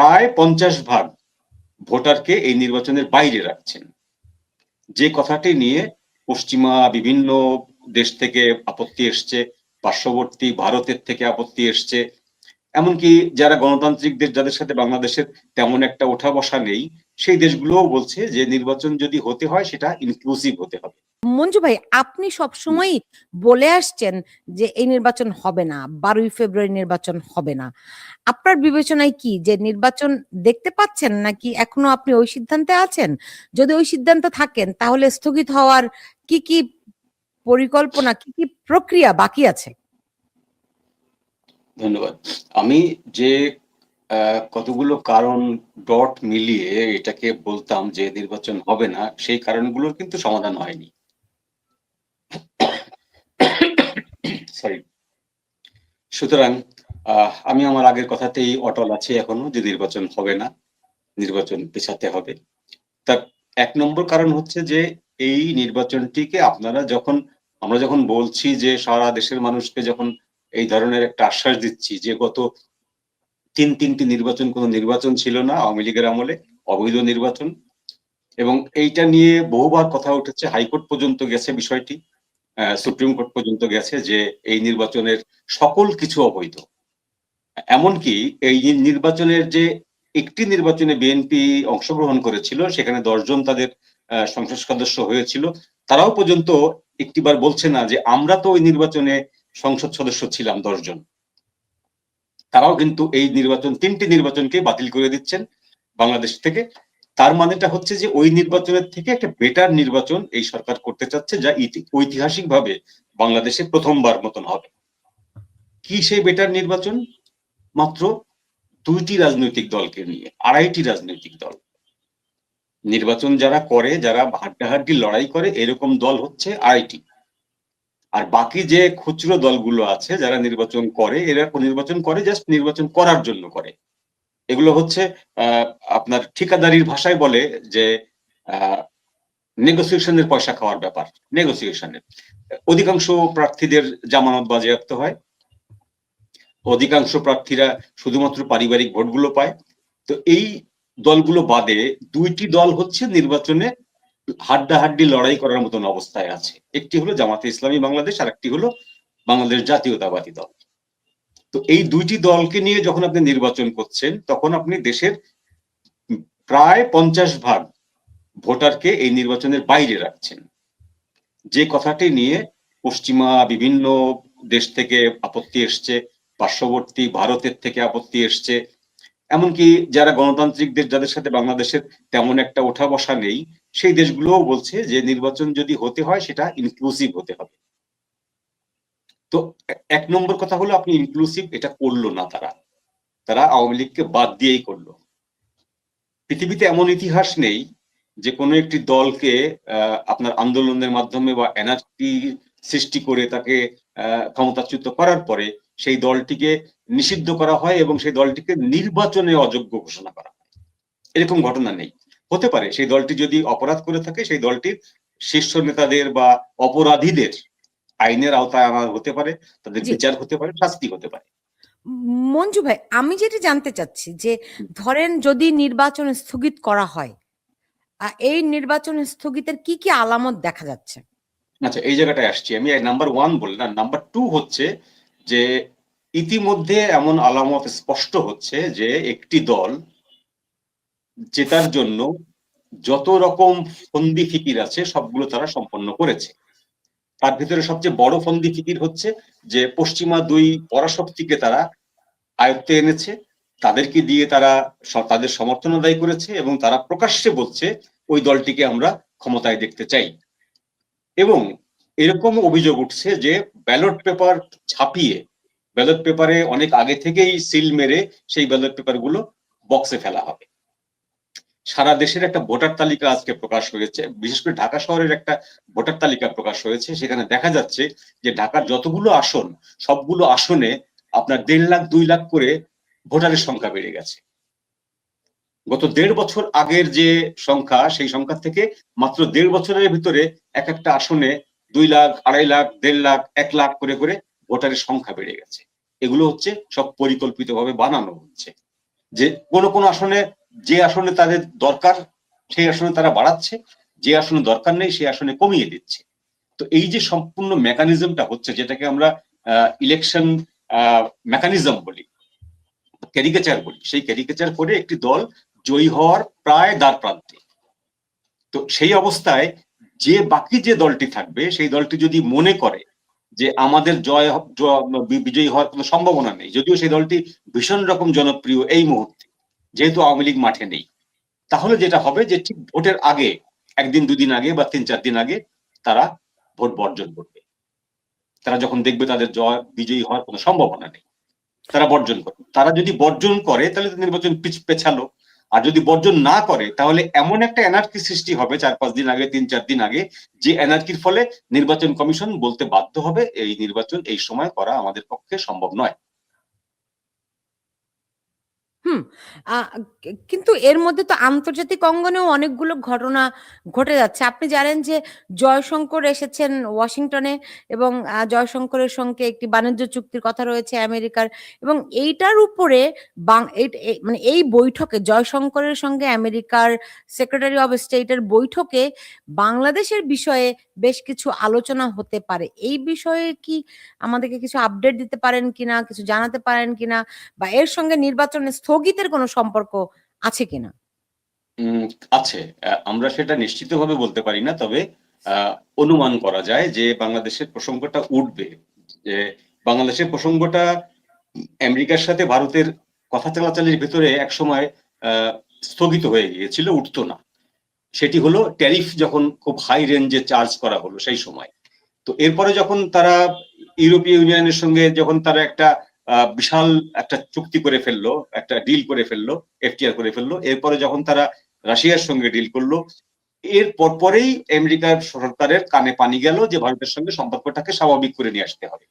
প্রায় 50% ভোটারকে এই নির্বাচনের বাইরে রাখছেন। যে কথাটি নিয়ে পশ্চিমা বিভিন্ন দেশ থেকে আপত্তি এসছে, পার্শ্ববর্তী ভারতের থেকে আপত্তি এসছে, এমনকি যারা গণতান্ত্রিক দেশ, যাদের সাথে বাংলাদেশের তেমন একটা ওঠা বসা নেই, সেই দেশগুলোও বলছে যে নির্বাচন যদি হতে হয় সেটা ইনক্লুসিভ হতে হবে। মঞ্জু ভাই, আপনি সবসময়ই বলে আসছেন যে এই নির্বাচন হবে না, 12ই ফেব্রুয়ারি নির্বাচন হবে না। আপনার বিবেচনায় কি যে নির্বাচন দেখতে পাচ্ছেন নাকি এখনো আপনি ওই সিদ্ধান্তে আছেন? যদি ওই সিদ্ধান্ত থাকেন তাহলে স্থগিত হওয়ার কি কি পরিকল্পনা, কি কি প্রক্রিয়া বাকি আছে? ধন্যবাদ। আমি যে কতগুলো কারণ ডট মিলিয়ে এটাকে বলতাম যে নির্বাচন হবে না, সেই কারণগুলোর কিন্তু সমাধান হয়নি। সরি। সুতরাং আমি আমার আগের কথাতেই অটল আছি এখনো যে নির্বাচন হবে না, নির্বাচন পেছাতে হবে। তার ১ নম্বর কারণ হচ্ছে যে এই নির্বাচনটিকে আমরা যখন বলছি যে সারা দেশের মানুষকে যখন এই ধরনের একটা আশ্বাস দিচ্ছি যে গত ৩টি নির্বাচন কোনো নির্বাচন ছিল না আওয়ামী লীগের আমলে, অবৈধ নির্বাচন, এবং এইটা নিয়ে বহুবার কথা উঠেছে, হাইকোর্ট পর্যন্ত গেছে বিষয়টি, সুপ্রিম কোর্ট পর্যন্ত গেছে যে এই নির্বাচনের সকল কিছু অবৈধ। এমনকি এই নির্বাচনের যে একটি নির্বাচনে বিএনপি অংশগ্রহণ করেছিল, সেখানে ১০ জন তাদের সংসদ সদস্য হয়েছিল, তারাও পর্যন্ত একটিবার বলছে না যে আমরা তো ওই নির্বাচনে সংসদ সদস্য ছিলাম ১০ জন। তারাও কিন্তু এই নির্বাচন, ৩টি নির্বাচনকে বাতিল করে দিচ্ছেন বাংলাদেশ থেকে। তার মানেটা হচ্ছে যে ওই নির্বাচনের থেকে একটা বেটার নির্বাচন এই সরকার করতে চাচ্ছে, যা ঐতিহাসিকভাবে বাংলাদেশে প্রথমবার মতন হবে। কি সেই বেটার নির্বাচন? মাত্র ২টি রাজনৈতিক দলকে নিয়ে, ২.৫টি রাজনৈতিক দল নির্বাচন যারা করে, যারা হাড্ডাহাড্ডি লড়াই করে, এরকম দল হচ্ছে ২.৫টি। আর বাকি যে খুচরো দলগুলো আছে যারা নির্বাচন করে, এরা নির্বাচন করে জাস্ট নির্বাচন করার জন্য করে। এগুলো হচ্ছে আপনার ঠিকাদারির ভাষায় বলে যে নেগোসিয়েশনের পয়সা খাওয়ার ব্যাপার, নেগোসিয়েশনের। অধিকাংশ প্রার্থীদের জামানত বাজেয়াপ্ত হয়, অধিকাংশ প্রার্থীরা শুধুমাত্র পারিবারিক ভোটগুলো পায়। তো এই দলগুলো বাদে ২টি দল হচ্ছে নির্বাচনে হাড্ডাহাড্ডি লড়াই করার মতন অবস্থায় আছে। একটি হলো জামাতে ইসলামী বাংলাদেশ, আর একটি হলো বাংলাদেশ জাতীয়তাবাদী দল। তো এই ২টি দলকে নিয়ে যখন আপনি নির্বাচন করছেন, তখন আপনি দেশের প্রায় ৫০% ভোটারকে এই নির্বাচনের বাইরে রাখছেন। যে কথাটি নিয়ে পশ্চিমা বিভিন্ন দেশ থেকে আপত্তি এসছে, পার্শ্ববর্তী ভারতের থেকে আপত্তি এসছে, এমনকি যারা গণতান্ত্রিক দেশ, যাদের সাথে বাংলাদেশের তেমন একটা ওঠা বসা নেই, সেই দেশগুলোও বলছে যে নির্বাচন যদি হতে হয় সেটা ইনক্লুসিভ হতে হবে। তো ১ নম্বর কথা হলো আপনি ইনক্লুসিভ এটা করলো না তারা আওয়ামী লীগকে বাদ দিয়েই করলো। পৃথিবীতে এমন ইতিহাস নেই যে কোনো একটি দলকে আপনার আন্দোলনের মাধ্যমে বা এনার্জি সৃষ্টি করে তাকে ক্ষমতাচ্যুত করার পরে সেই দলটিকে নিষিদ্ধ করা হয় এবং সেই দলটিকে নির্বাচনে অযোগ্য ঘোষণা করা হয়। এরকম ঘটনা নেই। হতে পারে সেই দলটি যদি অপরাধ করে থাকে, সেই দলটির শীর্ষ নেতাদের বা অপরাধীদের আইনের আওতায় আনা হতে পারে, তাদের জি। বিচার হতে পারে, শাস্তি হতে পারে। মঞ্জু ভাই, আমি যেটা জানতে চাচ্ছি যে ধরেন যদি নির্বাচন স্থগিত করা হয়, এই নির্বাচন স্থগিতের কি কি আলামত দেখা যাচ্ছে? আচ্ছা, এই জায়গাটায় আসছি আমি। নাম্বার 1 বললাম, নাম্বার 2 হচ্ছে যে ইতিমধ্যে এমন আলামত স্পষ্ট হচ্ছে যে একটি দল জেতার জন্য যত রকম ফন্দি ফিকির আছে সবগুলো তারা সম্পন্ন করেছে। তার ভিতরে সবচেয়ে বড় ফন্দি ফিকির হচ্ছে যে পশ্চিমা ২ পরাশক্তিকে তারা আয়ত্তে এনেছে, তাদেরকে দিয়ে তারা তাদের সমর্থন আদায় করেছে এবং তারা প্রকাশ্যে বলছে ওই দলটিকে আমরা ক্ষমতায় দেখতে চাই। এবং এরকম অভিযোগ উঠছে যে ব্যালট পেপার ছাপিয়ে, ব্যালট পেপারে অনেক আগে থেকেই সিল মেরে সেই ব্যালট পেপারগুলো বক্সে ফেলা হবে। সারা দেশের একটা ভোটার তালিকা আজকে প্রকাশ হয়েছে, বিশেষ করে ঢাকা শহরের একটা ভোটার তালিকা প্রকাশ হয়েছে। সেখানে দেখা যাচ্ছে যে ঢাকার যতগুলো আসন, সবগুলো আসনে আপনার ১.৫ লাখ ২ লাখ করে ভোটারের সংখ্যা বেড়ে গেছে। গত ১.৫ বছর আগের যে সংখ্যা, সেই সংখ্যা থেকে মাত্র ১.৫ বছরের ভিতরে এক একটা আসনে ২ লাখ, ২.৫ লাখ, ১.৫ লাখ, ১ লাখ করে ভোটারের সংখ্যা বেড়ে গেছে। এগুলো হচ্ছে সব পরিকল্পিতভাবে বানানো হচ্ছে। যে কোন কোন আসনে যে আসনে তাদের দরকার সেই আসনে তারা বাড়াচ্ছে, যে আসনে দরকার নেই সেই আসনে কমিয়ে দিচ্ছে। তো এই যে সম্পূর্ণ মেকানিজমটা হচ্ছে, যেটাকে আমরা ইলেকশন মেকানিজম বলি, ক্যারিকেচার বলি, সেই ক্যারিকেচার করে একটি দল জয়ী হওয়ার প্রায় দ্বার প্রান্তে। তো সেই অবস্থায় যে বাকি যে দলটি থাকবে সেই দলটি যদি মনে করে যে আমাদের বিজয়ী হওয়ার কোনো সম্ভাবনা নেই, যদিও সেই দলটি ভীষণ রকম জনপ্রিয় এই মুহূর্তে, যেহেতু আওয়ামী লীগ মাঠে নেই, তাহলে যেটা হবে যে ঠিক ভোটের আগে, একদিন দুদিন আগে বা 3-4 দিন আগে তারা ভোট বর্জন করবে। তারা যখন দেখবে তাদের বিজয়ী হওয়ার কোনো সম্ভাবনা নেই, তারা বর্জন করবে। তারা যদি বর্জন করে তাহলে তো নির্বাচন পেছালো, আর যদি বর্জন না করে তাহলে এমন একটা এনার্কি সৃষ্টি হবে 4-5 দিন আগে, 3-4 দিন আগে, যে এনার্কির ফলে নির্বাচন কমিশন বলতে বাধ্য হবে এই নির্বাচন এই সময় করা আমাদের পক্ষে সম্ভব নয়। হুম। কিন্তু এর মধ্যে তো আন্তর্জাতিক অঙ্গনেও অনেকগুলো ঘটনা ঘটে যাচ্ছে। আপনি জানেন যে জয়শঙ্কর এসেছেন ওয়াশিংটনে এবং জয়শঙ্করের সঙ্গে একটি বাণিজ্য চুক্তির কথা রয়েছে আমেরিকার, এবং এইটার উপরে মানে এই বৈঠকে জয়শঙ্করের সঙ্গে আমেরিকার সেক্রেটারি অব স্টেটের বৈঠকে বাংলাদেশের বিষয়ে বেশ কিছু আলোচনা হতে পারে। এই বিষয়ে কি আমাদেরকে কিছু আপডেট দিতে পারেন কিনা, কিছু জানাতে পারেন কিনা, বা এর সঙ্গে নির্বাচনের স্থগিতের কোনো সম্পর্ক আছে কিনা? উম আছে। আমরা সেটা নিশ্চিতভাবে বলতে পারি না, তবে অনুমান করা যায় যে বাংলাদেশের প্রসঙ্গটা উঠবে। যে বাংলাদেশের প্রসঙ্গটা আমেরিকার সাথে ভারতের কথা চালাচালির ভেতরে একসময় স্থগিত হয়ে গিয়েছিল, উঠতো না। সেটি হলো ট্যারিফ যখন খুব হাই রেঞ্জে চার্জ করা হলো সেই সময়। তো এরপরে যখন তারা ইউরোপীয় ইউনিয়নের সঙ্গে যখন তারা একটা বিশাল একটা চুক্তি করে ফেললো, একটা ডিল করে ফেললো, এফটিআর করে ফেললো, এরপরে যখন তারা রাশিয়ার সঙ্গে ডিল করলো, এর পরপরেই আমেরিকার সরকারের কানে পানি গেল যে ভারতের সঙ্গে সম্পর্কটাকে স্বাভাবিক করে নিয়ে আসতে হবে।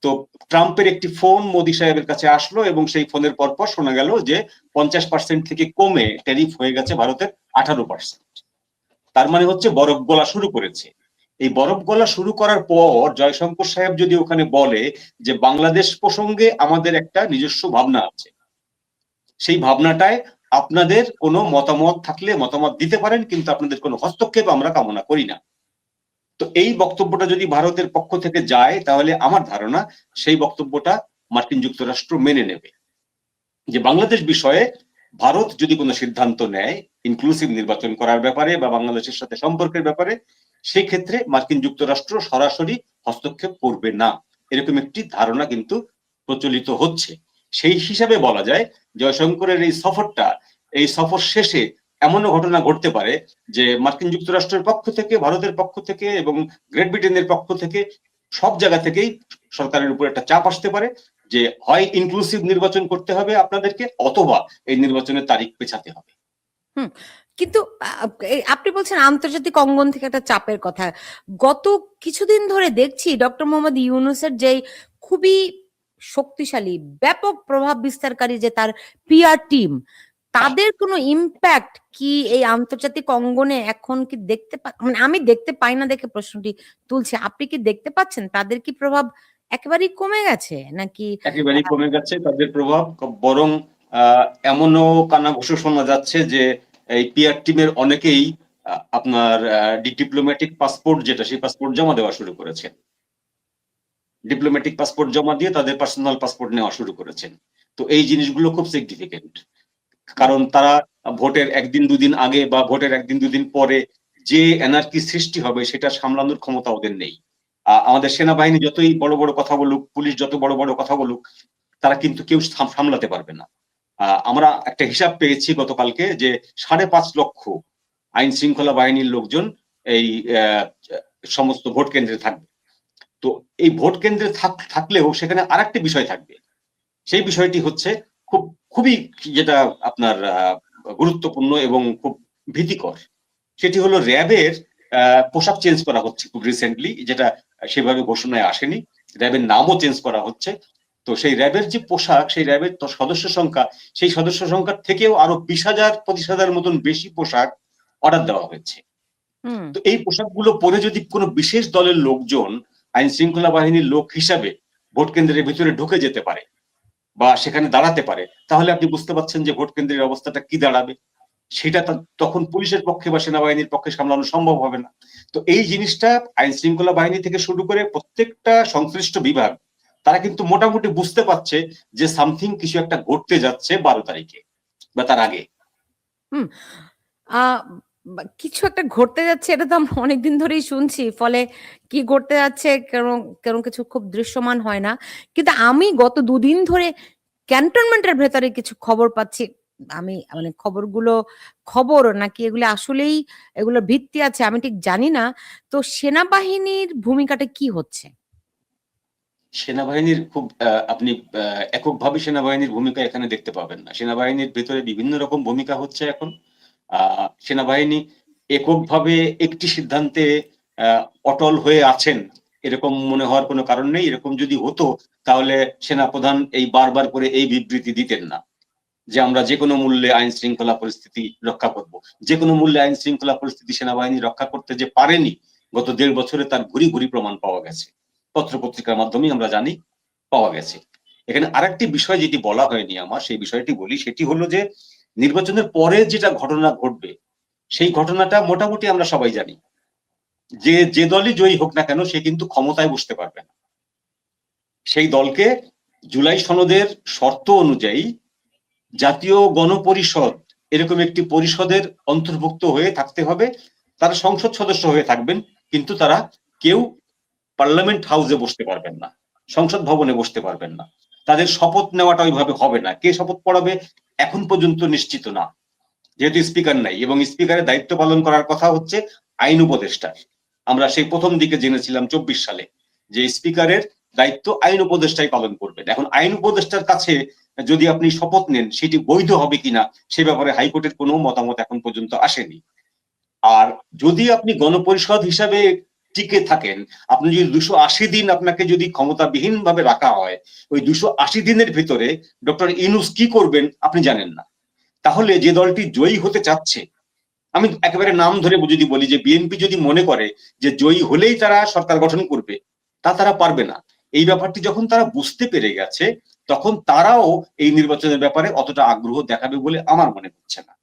তো ট্রাম্পের একটি ফোন মোদি সাহেবের কাছে আসলো এবং সেই ফোনের পরপর শোনা গেল যে 50% থেকে কমে ট্যারিফ হয়ে গেছে ভারতের 18%। তার মানে হচ্ছে বরফ গলা শুরু করেছে। এই বরফ গলা শুরু করার পর জয়শঙ্কর সাহেব যদি ওখানে বলে যে বাংলাদেশ প্রসঙ্গে আমাদের একটা নিজস্ব ভাবনা আছে, সেই ভাবনাটায় আপনাদের কোনো মতামত থাকলে মতামত দিতে পারেন, কিন্তু আপনাদের কোনো হস্তক্ষেপ আমরা কামনা করি না। তো এই বক্তব্যটা যদি ভারতের পক্ষ থেকে যায় তাহলে আমার ধারণা সেই বক্তব্যটা মার্কিন যুক্তরাষ্ট্র মেনে নেবে, যে বাংলাদেশ বিষয়ে ভারত যদি কোনো সিদ্ধান্ত নেয় ইনক্লুসিভ নির্বাচন করার ব্যাপারে বা বাংলাদেশের সাথে সম্পর্কের ব্যাপারে, সেই ক্ষেত্রে মার্কিন যুক্তরাষ্ট্র সরাসরি হস্তক্ষেপ করবে না, এরকম একটি ধারণা কিন্তু প্রচলিত হচ্ছে। সেই হিসাবে বলা যায় জয়শঙ্করের এই সফর শেষে এমনও ঘটনা ঘটতে পারে যে মার্কিন যুক্তরাষ্ট্রের পক্ষ থেকে, ভারতের পক্ষ থেকে এবং গ্রেট ব্রিটেনের পক্ষ থেকে সব জায়গা থেকেই সরকারের উপর একটা চাপ আসতে পারে যে হয় ইনক্লুসিভ নির্বাচন করতে হবে আপনাদেরকে, অথবা এই নির্বাচনের তারিখ পেছাতে হবে। হুম। কিন্তু আপনি বলছেন আন্তর্জাতিক অঙ্গন থেকে একটা চাপের কথা। গত কিছুদিন ধরে দেখছি ডক্টর মোহাম্মদ ইউনূসের যে খুবই শক্তিশালী, ব্যাপক প্রভাব বিস্তারকারী যে তার পিআর টিম, তাদের কোনো ইম্প্যাক্ট কি এই আন্তর্জাতিক অঙ্গনে এখন কি মানে আমি দেখতে পাই না দেখে প্রশ্নটি তুলছি। আপনি কি দেখতে পাচ্ছেন তাদের কি প্রভাব একেবারেই কমে গেছে নাকি? একেবারেই কমে গেছে তাদের প্রভাব, বরং এমনও কানাঘুষো শোনা যাচ্ছে যে এই পিআর টিমের অনেকেই আপনার ডিপ্লোম্যাটিক পাসপোর্ট, যেটা সেই পাসপোর্ট জমা দেওয়া শুরু করেছেন, ডিপ্লোম্যাটিক পাসপোর্ট জমা দিয়ে তাদের পার্সোনাল পাসপোর্ট নেওয়া শুরু করেছেন। তো এই জিনিসগুলো খুব সিগনিফিকেন্ট, কারণ তারা ভোটের একদিন দুদিন আগে বা ভোটের একদিন দুদিন পরে যে এনার্কি সৃষ্টি হবে সেটা সামলানোর ক্ষমতা ওদের নেই। আমাদের সেনাবাহিনী যতই বড় বড় কথা বলুক, পুলিশ যত বড় বড় কথা বলুক, তারা কিন্তু কেউ সামলাতে পারবে না। আমরা একটা হিসাব পেয়েছি গতকালকে যে 5.5 লক্ষ আইন শৃঙ্খলা বাহিনীর লোকজন এই সমস্ত ভোট কেন্দ্রে থাকবে। তো এই ভোট কেন্দ্রে থাকলেও সেখানে আরেকটি বিষয় থাকবে, সেই বিষয়টি হচ্ছে খুবই যেটা আপনার গুরুত্বপূর্ণ এবং খুব ভীতিকর। সেটি হলো র্যাবের পোশাক চেঞ্জ করা হচ্ছে খুব রিসেন্টলি, যেটা সেভাবে ঘোষণায় আসেনি। র্যাবের নামও চেঞ্জ করা হচ্ছে। তো সেই র্যাবের যে পোশাক, সেই র্যাবের সদস্য সংখ্যা, সেই সদস্য সংখ্যার থেকেও আরো 20,000-25,000 মতন বেশি পোশাক অর্ডার দেওয়া হয়েছে। তো এই পোশাকগুলো পরে যদি কোনো বিশেষ দলের লোকজন আইন শৃঙ্খলা বাহিনীর লোক হিসাবে ভোট কেন্দ্রের ভিতরে ঢুকে যেতে পারে, বা সেখানে দাঁড়াতে পারে, তাহলে আপনি বুঝতে পারছেন যে ভোট কেন্দ্রের অবস্থাটা কি দাঁড়াবে। সেটা তখন পুলিশের পক্ষে বা সেনাবাহিনীর পক্ষে সামলানো সম্ভব হবে না। তো এই জিনিসটা আইন শৃঙ্খলা বাহিনী থেকে শুরু করে প্রত্যেকটা সংশ্লিষ্ট বিভাগ তারা কিন্তু মোটামুটি বুঝতে পারছে যে সামথিং কিছু একটা ঘটতে যাচ্ছে 12 তারিখে বা তার আগে। হুম। আ কিছু একটা ঘটতে যাচ্ছে এটা তো আমরা অনেকদিন ধরেই শুনছি। ফলে কি ঘটতে যাচ্ছে কারণ কিছু খুব দৃশ্যমান হয় না। কিন্তু আমি গত ২ দিন ধরে ক্যান্টনমেন্টের ভেতরে কিছু খবর পাচ্ছি। আমি মানে খবর নাকি এগুলো আসলেই এগুলোর ভিত্তি আছে আমি ঠিক জানি না। তো সেনাবাহিনীর ভূমিকাটা কি হচ্ছে? সেনাবাহিনীর খুব আপনি এককভাবে সেনাবাহিনীর ভূমিকা এখানে দেখতে পাবেন না। সেনাবাহিনীর ভেতরে বিভিন্ন রকম ভূমিকা হচ্ছে এখন। সেনাবাহিনী এককভাবে একটি সিদ্ধান্তে অটল হয়ে আছেন এরকম মনে হওয়ার কোনো কারণ নেই। এরকম যদি হতো তাহলে সেনাপ্রধান এই বারবার করে এই বিবৃতি দিতেন না যে আমরা যেকোনো মূল্যে আইন শৃঙ্খলা পরিস্থিতি রক্ষা করব। যেকোনো মূল্যে আইন শৃঙ্খলা পরিস্থিতি সেনাবাহিনী রক্ষা করতে যে পারেনি গত ১.৫ বছরে তার ঘুরি ঘুরি প্রমাণ পাওয়া গেছে। পত্র-পত্রিকার মাধ্যমেই আমরা জানি, পাওয়া গেছে। এখানে আরেকটি বিষয় যেটি বলা হয়নি আমার, সেই বিষয়টি বলি। সেটি হলো যে নির্বাচনের পরে যেটা ঘটনা ঘটবে, সেই ঘটনাটা মোটামুটি আমরা সবাই জানি। যে দলই জয়ী হোক না কেন সে কিন্তু ক্ষমতায় বসতে পারবে না। সেই দলকে জুলাই সনদের শর্ত অনুযায়ী জাতীয় গণপরিষদ এরকম একটি পরিষদের অন্তর্ভুক্ত হয়ে থাকতে হবে। তারা সংসদ সদস্য হয়ে থাকবেন, কিন্তু তারা কেউ পার্লামেন্ট হাউসে বসতে পারবেন না, সংসদ ভবনে বসতে পারবেন না। তাদের শপথ নেওয়াটা ওইভাবে হবে না। কে শপথ পড়াবে এখন পর্যন্ত নিশ্চিত না, যেহেতু স্পিকার নাই, এবং স্পিকারের দায়িত্ব পালন করার কথা হচ্ছে আইন উপদেষ্টার। আমরা সেই প্রথম দিকে জেনেছিলাম ২৪ সালে যে স্পিকারের দায়িত্ব আইন উপদেষ্টাই পালন করবেন। এখন আইন উপদেষ্টার কাছে যদি আপনি শপথ নেন সেটি বৈধ হবে কিনা সে ব্যাপারে হাইকোর্টের কোনো মতামত এখন পর্যন্ত আসেনি। আর যদি আপনি গণপরিষদ হিসাবে টিকে থাকেন, আপনি যদি ২৮০ দিন আপনাকে যদি ক্ষমতাবিহীন ভাবে রাখা হয়, ওই ২৮০ দিনের ভিতরে ডক্টর ইউনূস কি করবেন আপনি জানেন না। তাহলে যে দলটি জয়ী হতে চাচ্ছে, আমি একেবারে নাম ধরে যদি বলি যে বিএনপি যদি মনে করে যে জয়ী হলেই তারা সরকার গঠন করবে, তা তারা পারবে না। এই ব্যাপারটি যখন তারা বুঝতে পেরে গেছে, তখন তারাও এই নির্বাচনের ব্যাপারে অতটা আগ্রহ দেখাবে বলে আমার মনে হচ্ছে না।